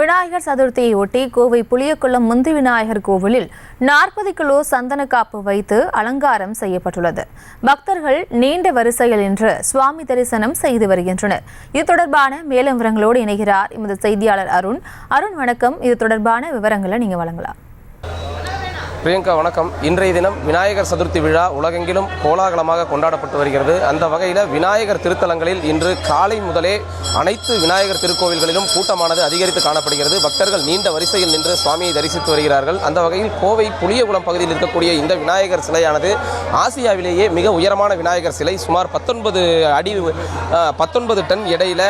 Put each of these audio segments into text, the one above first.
விநாயகர் சதுர்த்தியை ஒட்டி கோவை புளியகுளம் முந்தி விநாயகர் கோவிலில் 40 கிலோ சந்தன காப்பு வைத்து அலங்காரம் செய்யப்பட்டுள்ளது. பக்தர்கள் நீண்ட வரிசையில் நின்று சுவாமி தரிசனம் செய்து வருகின்றனர். இது தொடர்பான மேலும் விவரங்களோடு இணைகிறார் எமது செய்தியாளர் அருண். வணக்கம். இது தொடர்பான விவரங்களை நீங்க வழங்கலாம். பிரியங்கா வணக்கம். இன்றைய தினம் விநாயகர் சதுர்த்தி விழா உலகெங்கிலும் கோலாகலமாக கொண்டாடப்பட்டு வருகிறது. அந்த வகையில் விநாயகர் திருத்தலங்களில் இன்று காலை முதலே அனைத்து விநாயகர் திருக்கோவில்களிலும் கூட்டமானது அதிகரித்து காணப்படுகிறது. பக்தர்கள் நீண்ட வரிசையில் நின்று சுவாமியை தரிசித்து வருகிறார்கள். அந்த வகையில் கோவை புளியகுளம் பகுதியில் இருக்கக்கூடிய இந்த விநாயகர் சிலையானது ஆசியாவிலேயே மிக உயரமான விநாயகர் சிலை. சுமார் 19 டன் எடையில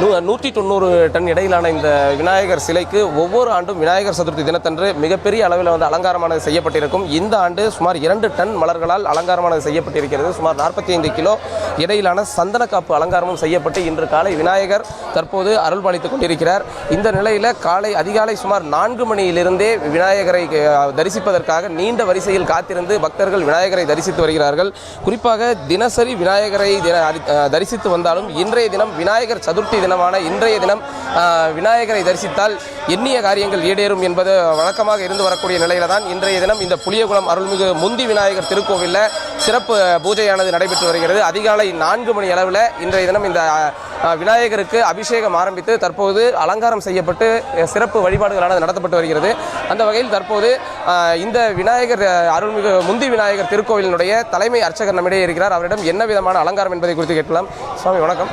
190 டன் எடையிலான இந்த விநாயகர் சிலைக்கு ஒவ்வொரு ஆண்டும் விநாயகர் சதுர்த்தி தினத்தன்று மிகப்பெரிய அளவில் அலங்காரமானது செய்யப்பட்டிருக்கும். இந்த ஆண்டு சுமார் 2 டன் மலர்களால் அலங்காரமானது செய்யப்பட்டிருக்கிறது. சுமார் 45 கிலோ இடையிலான சந்தன காப்பு அலங்காரமும் செய்யப்பட்டு இன்று காலை விநாயகர் தற்போது அருள்பாலித்துக் கொண்டிருக்கிறார். இந்த நிலையில் அதிகாலை சுமார் 4 மணியிலிருந்தே விநாயகரை தரிசிப்பதற்காக நீண்ட வரிசையில் காத்திருந்து பக்தர்கள் விநாயகரை தரிசித்து வருகிறார்கள். குறிப்பாக தினசரி விநாயகரை தரிசித்து வந்தாலும் இன்றைய தினம் விநாயகர் சதுர்த்தி தினமான இன்றைய தினம் விநாயகரை தரிசித்தால் எண்ணிய காரியங்கள் ஈடேறும் என்பது வழக்கமாக இருந்து வரக்கூடிய நிலையில தான் இன்றைய தினம் இந்த புளியகுளம் அருள்மிகு முந்தி விநாயகர் திருக்கோவிலில் சிறப்பு பூஜையானது நடைபெற்று வருகிறது. அதிகாலை 4 மணி அளவில் இன்றைய தினம் இந்த விநாயகருக்கு அபிஷேகம் ஆரம்பித்து தற்போது அலங்காரம் செய்யப்பட்டு சிறப்பு வழிபாடுகளானது நடத்தப்பட்டு வருகிறது. அந்த வகையில் தற்போது இந்த விநாயகர் அருள்மிகு முந்தி விநாயகர் திருக்கோவிலினுடைய தலைமை அர்ச்சகர் நம்மிடையே இருக்கிறார். அவரிடம் என்ன விதமான அலங்காரம் என்பதை குறித்து கேட்கலாம். சுவாமி வணக்கம்.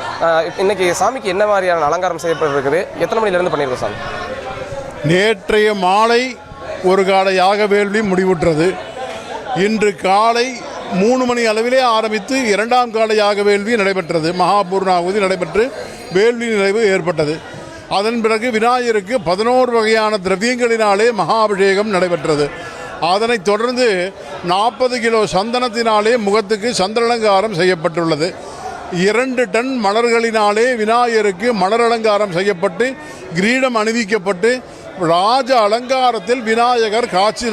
இன்னைக்கு சாமிக்கு என்ன மாதிரியான அலங்காரம் செய்யப்பட்டிருக்குது? எத்தனை மணிலிருந்து பண்ணியிருக்கோம் சாமி? நேற்றைய மாலை ஒரு கால யாக வேள்வி முடிவுற்றது. இன்று காலை 3 மணி அளவிலே ஆரம்பித்து 2ஆம் கால யாக வேள்வி நடைபெற்றது. மகாபூர்ணாகுதி நடைபெற்று வேள்வி நிறைவு ஏற்பட்டது. அதன் பிறகு விநாயகருக்கு 11 வகையான திரவியங்களினாலே மகாபிஷேகம் நடைபெற்றது. அதனைத் தொடர்ந்து 40 கிலோ சந்தனத்தினாலே முகத்துக்கு சந்திரலங்காரம் செய்யப்பட்டுள்ளது. 2 டன் மலர்களினாலே விநாயகருக்கு மலர் அலங்காரம் செய்யப்பட்டு கிரீடம் அணிவிக்கப்பட்டு ராஜ அலங்காரத்தில் விநாயகர் காட்சி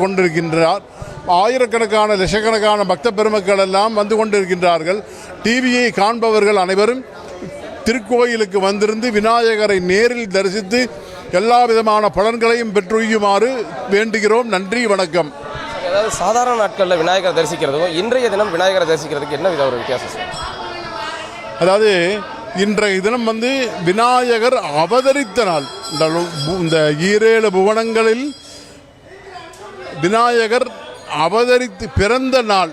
கொண்டிருக்கின்றார். ஆயிரக்கணக்கான லட்சக்கணக்கான பக்த பெருமக்கள் எல்லாம் வந்து கொண்டிருக்கின்றார்கள். டிவியை காண்பவர்கள் அனைவரும் திருக்கோயிலுக்கு வந்திருந்து விநாயகரை நேரில் தரிசித்து எல்லா விதமான பலன்களையும் பெற்றுயுமாறு வேண்டுகிறோம். நன்றி, வணக்கம். அதாவது சாதாரண நாட்களில் விநாயகர் தரிசிக்கிறதுக்கும் இன்றைய தினம் விநாயகரை தரிசிக்கிறதுக்கு என்ன வித ஒரு வித்தியாசம்? அதாவது இன்றைய தினம் விநாயகர் அவதரித்த நாள். இந்த 7 புவனங்களில் விநாயகர் அவதரித்து பிறந்த நாள்.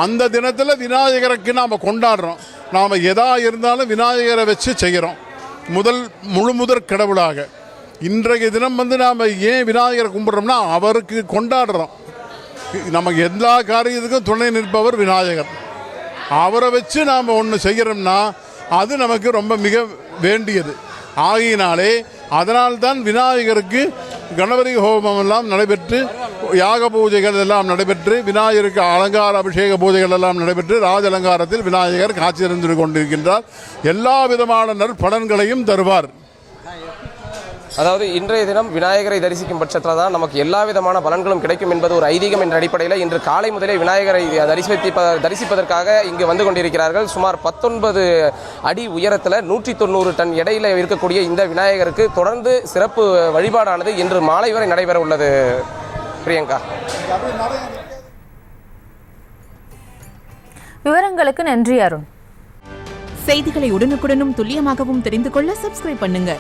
அந்த தினத்தில் விநாயகருக்கு நாம் கொண்டாடுறோம். நாம் எதா இருந்தாலும் விநாயகரை வச்சு செய்கிறோம். முழுமுதற் கடவுளாக இன்றைய தினம் நாம் ஏன் விநாயகரை கும்பிட்றோம்னா அவருக்கு கொண்டாடுறோம். நமக்கு எல்லா காரியத்துக்கும் துணை நிற்பவர் விநாயகர். அவரை வச்சு நாம் ஒன்று செய்கிறோம்னா அது நமக்கு ரொம்ப மிக வேண்டியது. ஆகையினாலே அதனால்தான் விநாயகருக்கு கணபதி ஹோமம் எல்லாம் நடைபெற்று யாக பூஜைகள் எல்லாம் நடைபெற்று விநாயகருக்கு அலங்கார அபிஷேக பூஜைகள் எல்லாம் நடைபெற்று ராஜ அலங்காரத்தில் விநாயகர் காட்சியறிந்து கொண்டிருக்கின்றார். எல்லா விதமான நற்பலன்களையும் தருவார். அதாவது இன்றைய தினம் விநாயகரை தரிசிக்கும் பட்சத்தில் தான் நமக்கு எல்லா விதமான பலன்களும் கிடைக்கும் என்பது ஒரு ஐதீகம் என்ற அடிப்படையில் இன்று காலை முதலே விநாயகரை தரிசிப்பதற்காக இங்கு வந்து கொண்டிருக்கிறார்கள். சுமார் 19 அடி உயரத்தில் 190 டன் எடையில் இருக்கக்கூடிய இந்த விநாயகருக்கு தொடர்ந்து சிறப்பு வழிபாடானது இன்று மாலை வரை நடைபெற உள்ளது. பிரியங்கா, விவரங்களுக்கு நன்றி அருண். செய்திகளை உடனுக்குடனும் துல்லியமாகவும் தெரிந்து கொள்ள சப்ஸ்கிரைப் பண்ணுங்க.